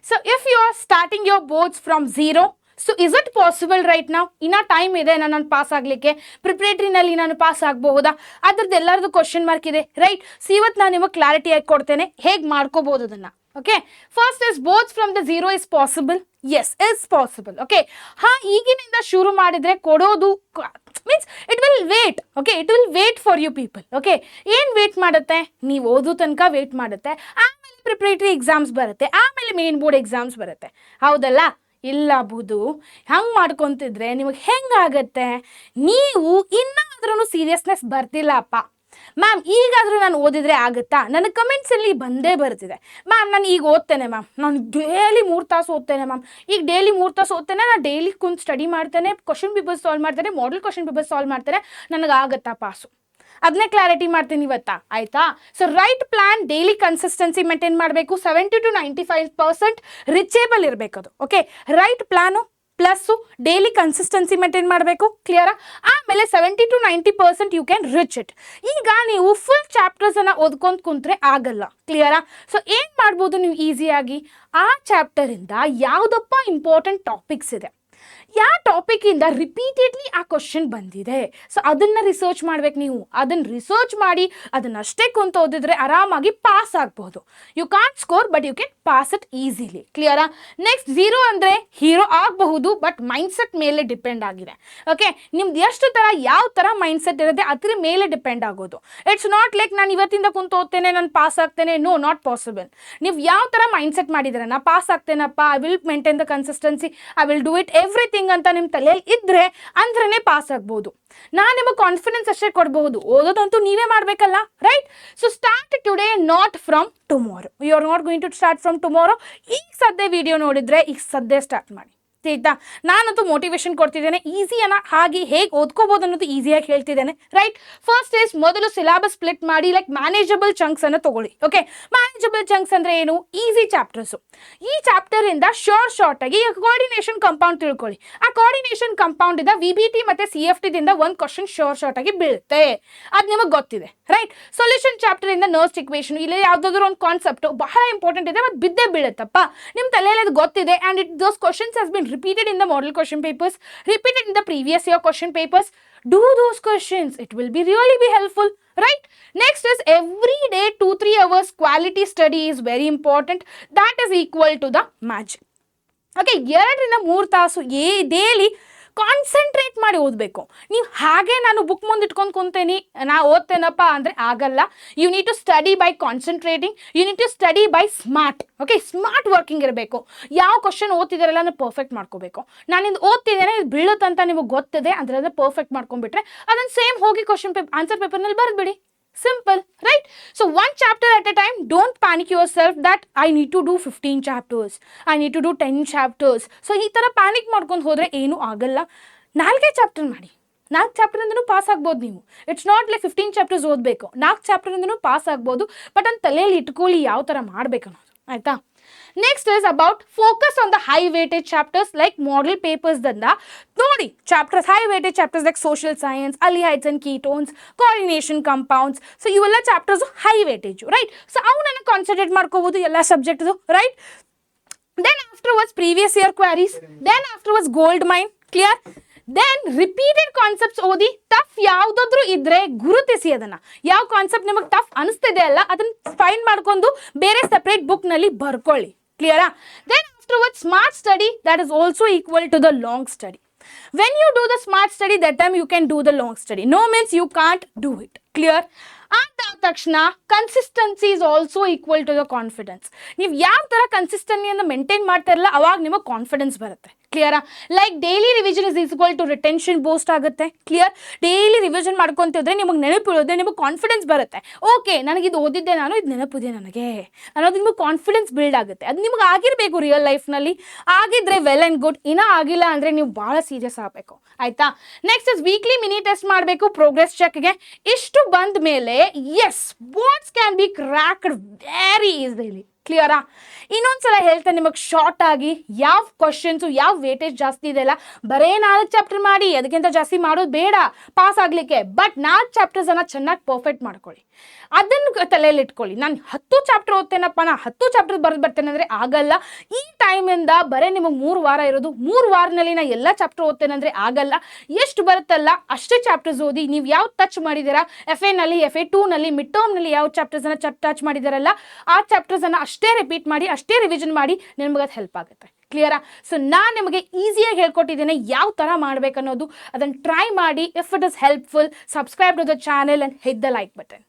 So if you are starting your boards from zero, so is it possible right ನಾವು? ಇನ್ನ time ಇದೆ ನಾನು pass ಆಗಲಿಕ್ಕೆ, ಪ್ರಿಪ್ರೇಟ್ರಿನಲ್ಲಿ ನಾನು ಪಾಸ್ ಆಗಬಹುದಾ? ಅದ್ರದ್ದು ಎಲ್ಲರದು ಕ್ವಶನ್ ಮಾರ್ಕ್ ಇದೆ ರೈಟ್. ಸೊ ಇವತ್ತು ನಾನು ನಿಮಗೆ ಕ್ಲಾರಿಟಿ ಆಗಿ ಕೊಡ್ತೇನೆ ಹೇಗೆ ಮಾಡ್ಕೋಬಹುದು ಅದನ್ನು. Okay, first is boards from the zero is possible. Yes, is possible. Okay, ಈಗಿನಿಂದ ಶುರು ಮಾಡಿದ್ರೆ ಕೊಡೋದು means it will wait. Okay, it will wait for you people. Okay, ಏನು ವೇಟ್ ಮಾಡುತ್ತೆ? ನೀವು ಓದೋ ತನಕ ವೇಟ್ ಮಾಡುತ್ತೆ, ಆಮೇಲೆ ಪ್ರಿಪ್ರೇಟರಿ ಎಕ್ಸಾಮ್ಸ್ ಬರುತ್ತೆ, ಆಮೇಲೆ ಮೇನ್ ಬೋರ್ಡ್ ಎಕ್ಸಾಮ್ಸ್ ಬರುತ್ತೆ. ಹೌದಲ್ಲ? ಇಲ್ಲ ಬುದು, ಹಂಗೆ ಮಾಡ್ಕೊತಿದ್ರೆ ನಿಮಗೆ ಹೆಂಗಾಗತ್ತೆ? ನೀವು ಇನ್ನಾದ್ರೂ ಸೀರಿಯಸ್ನೆಸ್ ಬರ್ತಿಲ್ಲಪ್ಪ ಮ್ಯಾಮ್, ಈಗಾದರೂ ನಾನು ಓದಿದ್ರೆ ಆಗುತ್ತಾ? ನನಗೆ ಕಮೆಂಟ್ಸಲ್ಲಿ ಬಂದೇ ಬರ್ತಿದೆ, ಮ್ಯಾಮ್ ನಾನು ಈಗ ಓದ್ತೇನೆ ಮ್ಯಾಮ್, ನಾನು ಡೈಲಿ 3 ತಾಸು ಓದ್ತೇನೆ ಮ್ಯಾಮ್, ಈಗ ಡೈಲಿ 3 ತಾಸು ಓದ್ತೇನೆ, ನಾನು ಡೈಲಿ ಕುಂತು ಸ್ಟಡಿ ಮಾಡ್ತೇನೆ, ಕ್ವಶನ್ ಪೇಪರ್ಸ್ ಸಾಲ್ವ್ ಮಾಡ್ತೇನೆ, ಮಾಡೆಲ್ ಕ್ವಶನ್ ಪೇಪರ್ಸ್ ಸಾಲ್ವ್ ಮಾಡ್ತೇನೆ, ನನಗಾಗತ್ತಾ ಪಾಸು? ಅದನ್ನೇ ಕ್ಲಾರಿಟಿ ಮಾಡ್ತೀನಿ ಇವತ್ತಾ, ಆಯ್ತಾ? So right plan, daily consistency maintain ಮಾಡಬೇಕು, 70 to 95% ರಿಚೇಬಲ್ ಇರಬೇಕು ಅದು. Okay, right plan plus daily consistency maintain ಮಾಡಬೇಕು, ಕ್ಲಿಯರಾ? ಆಮೇಲೆ 70 to 90% you can reach it. ಈಗ ನೀವು ಫುಲ್ ಚಾಪ್ಟರ್ಸನ್ನು ಓದ್ಕೊಂಡು ಕುಂತ್ರೆ ಆಗಲ್ಲ, ಕ್ಲಿಯರಾ? ಸೊ ಏನು ಮಾಡ್ಬೋದು ನೀವು ಈಸಿಯಾಗಿ? ಆ ಚಾಪ್ಟರಿಂದ ಯಾವುದಪ್ಪ ಇಂಪಾರ್ಟೆಂಟ್ ಟಾಪಿಕ್ಸ್ ಇದೆ, ಯಾವ ಟಾಪಿಕಿಂದ ರಿಪೀಟೆಡ್ಲಿ ಆ ಕ್ವಶನ್ ಬಂದಿದೆ, ಸೊ ಅದನ್ನು ರಿಸರ್ಚ್ ಮಾಡ್ಬೇಕು ನೀವು. ಅದನ್ನು ರಿಸರ್ಚ್ ಮಾಡಿ ಅದನ್ನಷ್ಟೇ ಕುಂತು ಓದಿದ್ರೆ ಆರಾಮಾಗಿ ಪಾಸ್ ಆಗ್ಬೋದು. You can't score but you can pass it easily, ಕ್ಲಿಯರಾ? ನೆಕ್ಸ್ಟ್, ಝೀರೋ ಅಂದರೆ ಹೀರೋ ಆಗಬಹುದು, ಬಟ್ ಮೈಂಡ್ಸೆಟ್ ಮೇಲೆ ಡಿಪೆಂಡ್ ಆಗಿದೆ. ಓಕೆ, ನಿಮ್ದು ಎಷ್ಟು ಥರ ಯಾವ ಥರ ಮೈಂಡ್ಸೆಟ್ ಇರುತ್ತೆ ಅದ್ರ ಮೇಲೆ ಡಿಪೆಂಡ್ ಆಗೋದು. ಇಟ್ಸ್ ನಾಟ್ ಲೈಕ್ ನಾನು ಇವತ್ತಿಂದ ಕುಂತು ಓದ್ತೇನೆ ನಾನು ಪಾಸ್ ಆಗ್ತೇನೆ, ನೋ, ನಾಟ್ ಪಾಸಿಬಲ್. ನೀವು ಯಾವ ಥರ ಮೈಂಡ್ಸೆಟ್ ಮಾಡಿದ್ರೆ ನಾ ಪಾಸ್ ಆಗ್ತೇನಪ್ಪ, I will maintain the consistency, I will do it everything ಅಂತ ನಿಮ್ಮ ತಲೆಯಲ್ಲಿ ಇದ್ರೆ ಅಂದ್ರೇ ಪಾಸ್ ಆಗ್ಬೋದು. ನಾನು ನಿಮಗೆ ಕಾನ್ಫಿಡೆನ್ಸ್ ಅಷ್ಟೇ ಕೊಡಬಹುದು, ಓದೋದಂತೂ ನೀವೇ ಮಾಡಬೇಕಲ್ಲ, right? So start today, not from tomorrow. You are not going to start from tomorrow. ಈಗ ಸದ್ಯ ವಿಡಿಯೋ ನೋಡಿದ್ರೆ ಈಗ ಸದ್ಯ ಸ್ಟಾರ್ಟ್ ಮಾಡಿ, ಆಯ್ತಾ? ನಾನಂತೂ ಮೋಟಿವೇಶನ್ ಕೊಡ್ತಿದ್ದೇನೆ, ಈಸಿಯನ್ನ ಹಾಗೆ ಹೇಗೆ ಓದ್ಕೋಬಹುದು ಅನ್ನೋದು ಈಸಿಯಾಗಿ ಹೇಳ್ತಿದ್ದೇನೆ, ರೈಟ್? ಫಸ್ಟ್ ಇಸ್ ಮೊದಲು ಸಿಲೆಬಸ್ ಸ್ಪ್ಲಿಟ್ ಮಾಡಿ ಲೈಕ್ ಮ್ಯಾನೇಜಬಲ್ ಚಂಕ್ಸ್ ಅನ್ನು ತಗೊಳ್ಳಿ. ಓಕೆ, ಮ್ಯಾನೇಜಬಲ್ ಚಂಕ್ಸ್ ಅಂದ್ರೆ ಏನು? Easy chapters. ಈ ಚಾಪ್ಟರ್ ಇಂದ ಶಾರ್ಟ್ ಆಗಿ ಕೋಆರ್ಡಿನೇಷನ್ ಕಂಪೌಂಡ್ ತಿಳ್ಕೊಳ್ಳಿ. ಆ ಕೋಆರ್ಡಿನೇಷನ್ ಕಂಪೌಂಡ್ ಇಂದ VBT ಮತ್ತೆ CFT ದಿಂದ ಒಂದು ಕ್ವಶನ್ ಶಾರ್ಟ್ ಆಗಿ ಬೀಳುತ್ತೆ, ಅದು ನಿಮಗೆ ಗೊತ್ತಿದೆ, ರೈಟ್? ಸೊಲ್ಯೂಷನ್ ಚಾಪ್ಟರ್ ಇಂದ ನರ್ಸ್ಟ್ ಇಕ್ವೇಷನ್, ಇಲ್ಲ ಯಾವುದಾದ್ರೂ ಒಂದು ಕಾನ್ಸೆಪ್ಟ್ ಬಹಳ ಇಂಪಾರ್ಟೆಂಟ್ ಇದೆ, ಅದು ಬಿದ್ದೇ ಬೀಳುತ್ತಪ್ಪ, ನಿಮ್ಮ ತಲೆಯಲ್ಲಿ ಅದು ಗೊತ್ತಿದೆ. And it those questions has been repeated in the model question papers, repeated in the previous year question papers. Do those questions, it will be really be helpful, right? Next is every day 2-3 hours quality study is very important. That is equal to the magic. Okay, 2-3 ತಾಸು daily concentrate ಮಾಡಿ ಓದಬೇಕು. ನೀವು ಹಾಗೆ ನಾನು book ಮುಂದೆ ಇಟ್ಕೊಂಡು ಕುಂತೇನೆ ನಾ ಓದ್ತೇನಪ್ಪ ಅಂದರೆ ಆಗಲ್ಲ. You need to study by concentrating, you need to study by smart. Okay, smart working ಇರಬೇಕು. ಯಾವ ಕ್ವಶನ್ ಓದ್ತಿದಾರಲ್ಲ ನಾನು ಪರ್ಫೆಕ್ಟ್ ಮಾಡ್ಕೋಬೇಕು. ನಾನಿಂದು ಓದ್ತಿದ್ದೇನೆ ಇದು ಬೀಳುತ್ತಂತ ನಿಮಗೆ ಗೊತ್ತಿದೆ ಅದರಿಂದ ಪರ್ಫೆಕ್ಟ್ ಮಾಡ್ಕೊಂಡ್ಬಿಟ್ರೆ ಅದನ್ನು ಸೇಮ್ ಹೋಗಿ ಕ್ವಶನ್ ಆನ್ಸರ್ ಪೇಪರ್ನಲ್ಲಿ ಬರೆದ್ಬಿಡಿ. Simple, right? So one chapter at a time. Don't panic yourself that I need to do 15 chapters, I need to do 10 chapters. So ಈ ಥರ ಪ್ಯಾನಿಕ್ ಮಾಡ್ಕೊಂಡು ಹೋದರೆ ಏನೂ ಆಗಲ್ಲ. 4 ಚಾಪ್ಟರ್ ಮಾಡಿ, 4 ಚಾಪ್ಟರಿಂದನೂ ಪಾಸ್ ಆಗ್ಬೋದು ನೀವು. ಇಟ್ಸ್ ನಾಟ್ ಲೈಕ್ 15 ಚಾಪ್ಟರ್ಸ್ ಓದಬೇಕು, 4 ಚಾಪ್ಟರಿಂದನೂ ಪಾಸ್ ಆಗ್ಬೋದು. ಬಟ್ ಅದನ್ನ ತಲೆಯಲ್ಲಿ ಇಟ್ಕೊಳ್ಳಿ ಯಾವ ಥರ ಮಾಡಬೇಕು ಅನ್ನೋದು, ಆಯಿತಾ? Next is about focus on the high weightage chapters like model papers ದಂದ ನೋಡಿ. Chapters high weightage chapters like social science, ಅಲಿಹೈಡ್ಸ್ and ketones, coordination compounds. So ಇವೆಲ್ಲ chapters high weightage, right? So ಅವನನ್ನು ಕಾನ್ಸಂಟ್ರೇಟ್ ಮಾಡ್ಕೋಬೋದು ಎಲ್ಲ ಸಬ್ಜೆಕ್ಟ್ದು, right? Then afterwards previous year queries, then afterwards gold main, clear? Then repeated concepts ಓದಿ. Tough ಯಾವುದಾದ್ರೂ ಇದ್ರೆ ಗುರುತಿಸಿ ಅದನ್ನು. ಯಾವ ಕಾನ್ಸೆಪ್ಟ್ ನಿಮಗೆ ಟಫ್ ಅನಿಸ್ತಿದೆ ಅಲ್ಲ ಅದನ್ನು ಫೈಂಡ್ ಮಾಡ್ಕೊಂಡು ಬೇರೆ ಸಪ್ರೇಟ್ ಬುಕ್ನಲ್ಲಿ ಬರ್ಕೊಳ್ಳಿ, ಕ್ಲಿಯರಾ? Then afterwards smart study, that is also equal to the long study. When you do the smart study, that time you can do the long study. No means you can't do it. Clear? ಅದಾದ ತಕ್ಷಣ consistency is also equal to the confidence. ನೀವು ಯಾವ ಥರ ಕನ್ಸಿಸ್ಟೆನ್ಸಿಯನ್ನು maintain ಮಾಡ್ತಾ ಇರಲ್ಲ ಅವಾಗ ನಿಮಗೆ confidence ಬರುತ್ತೆ, ಕ್ಲಿಯರಾ? Like daily revision is equal to retention boost ಆಗುತ್ತೆ, ಕ್ಲಿಯರ್? ಡೈಲಿ ರಿವಿಷನ್ ಮಾಡ್ಕೊತಿದ್ರೆ ನಿಮಗೆ ನೆನಪಿಡೋದ್ರೆ ನಿಮಗೆ ಕಾನ್ಫಿಡೆನ್ಸ್ ಬರುತ್ತೆ. ಓಕೆ, ನನಗಿದು ಓದಿದ್ದೆ, ನಾನು ಇದು ನೆನಪಿದೆ ನನಗೆ ಅನ್ನೋದು ನಿಮಗೆ ಕಾನ್ಫಿಡೆನ್ಸ್ ಬಿಲ್ಡ್ ಆಗುತ್ತೆ. ಅದು ನಿಮ್ಗೆ ಆಗಿರಬೇಕು ರಿಯಲ್ ಲೈಫ್ನಲ್ಲಿ. ಆಗಿದ್ರೆ ವೆಲ್ ಆ್ಯಂಡ್ ಗುಡ್, ಇನ್ನೂ ಆಗಿಲ್ಲ ಅಂದರೆ ನೀವು ಭಾಳ ಸೀರಿಯಸ್ ಆಗಬೇಕು, ಆಯಿತಾ? Next is weekly mini test ಮಾಡಬೇಕು ಪ್ರೋಗ್ರೆಸ್ ಚೆಕ್ಗೆ. ಇಷ್ಟು ಬಂದ ಮೇಲೆ yes boards can be cracked very easily, ಕ್ಲಿಯರಾ? ಇನ್ನೊಂದ್ಸಲ ಹೇಳ್ತೇನೆ ನಿಮಗೆ ಶಾರ್ಟ್ ಆಗಿ ಯಾವ ಕ್ವಶನ್ಸು ಯಾವ ವೇಟೇಜ್ ಜಾಸ್ತಿ ಇದೆ ಅಲ್ಲ, ಬರೇ 4 ಚಾಪ್ಟರ್ ಮಾಡಿ, ಅದಕ್ಕಿಂತ ಜಾಸ್ತಿ ಮಾಡೋದು ಬೇಡ ಪಾಸ್ ಆಗಲಿಕ್ಕೆ. ಬಟ್ 4 ಚಾಪ್ಟರ್ಸನ್ನು ಚೆನ್ನಾಗಿ ಪರ್ಫೆಕ್ಟ್ ಮಾಡ್ಕೊಳ್ಳಿ, ಅದನ್ನು ತಲೆಯಲ್ಲಿ ಇಟ್ಕೊಳ್ಳಿ. ನಾನು 10 ಚಾಪ್ಟರ್ ಓದ್ತೇನಪ್ಪ, ನಾ 10 ಚಾಪ್ಟರ್ ಬರೆದು ಬರ್ತೇನೆ ಅಂದರೆ ಆಗಲ್ಲ. ಈ ಟೈಮಿಂದ ಬರೀ ನಿಮಗೆ 3 ವಾರ ಇರೋದು, 3 ವಾರದಲ್ಲಿ ನಾ ಎಲ್ಲ ಚಾಪ್ಟರ್ ಓದ್ತೇನೆ ಅಂದರೆ ಆಗಲ್ಲ. ಎಷ್ಟು ಬರುತ್ತಲ್ಲ ಅಷ್ಟೇ ಚಾಪ್ಟರ್ಸ್ ಓದಿ. ನೀವು ಯಾವ ಟಚ್ ಮಾಡಿದ್ದೀರಾ, FA ನಲ್ಲಿ, FA2 ನಲ್ಲಿ, ಮಿಡ್ ಟರ್ಮ್ನಲ್ಲಿ ಯಾವ ಚಾಪ್ಟರ್ಸನ್ನು ಟಚ್ ಮಾಡಿದಾರಲ್ಲ ಆ ಚಾಪ್ಟರ್ಸನ್ನು ಅಷ್ಟೇ ರಿಪೀಟ್ ಮಾಡಿ, ಅಷ್ಟೇ ರಿವಿಷನ್ ಮಾಡಿ, ನಿಮಗೆ ಅದು ಹೆಲ್ಪ್ ಆಗುತ್ತೆ. ಕ್ಲಿಯರಾ? ಸೊ ನಾನು ನಿಮಗೆ ಈಸಿಯಾಗಿ ಹೇಳ್ಕೊಟ್ಟಿದ್ದೇನೆ ಯಾವ ಥರ ಮಾಡಬೇಕನ್ನೋದು. ಅದನ್ನು ಟ್ರೈ ಮಾಡಿ. If it is helpful, subscribe to the channel and hit the like button.